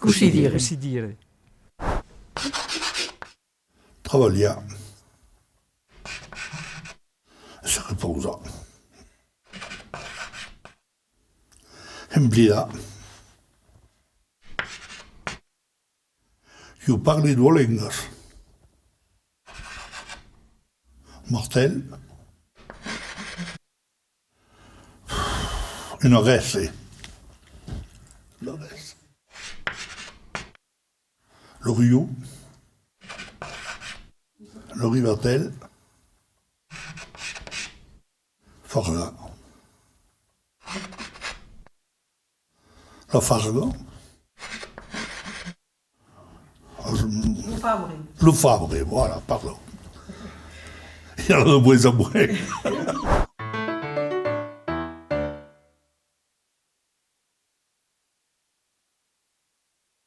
Così dire. Così dire. Travagliare. Si riposa. Emplida. Io parli due lingue. Martel. Une reste. La reste. Le Rio. Le Rivatel. Farga. La Farga. Lo Fabre, voilà, pardon. Il y en a de moins en moins.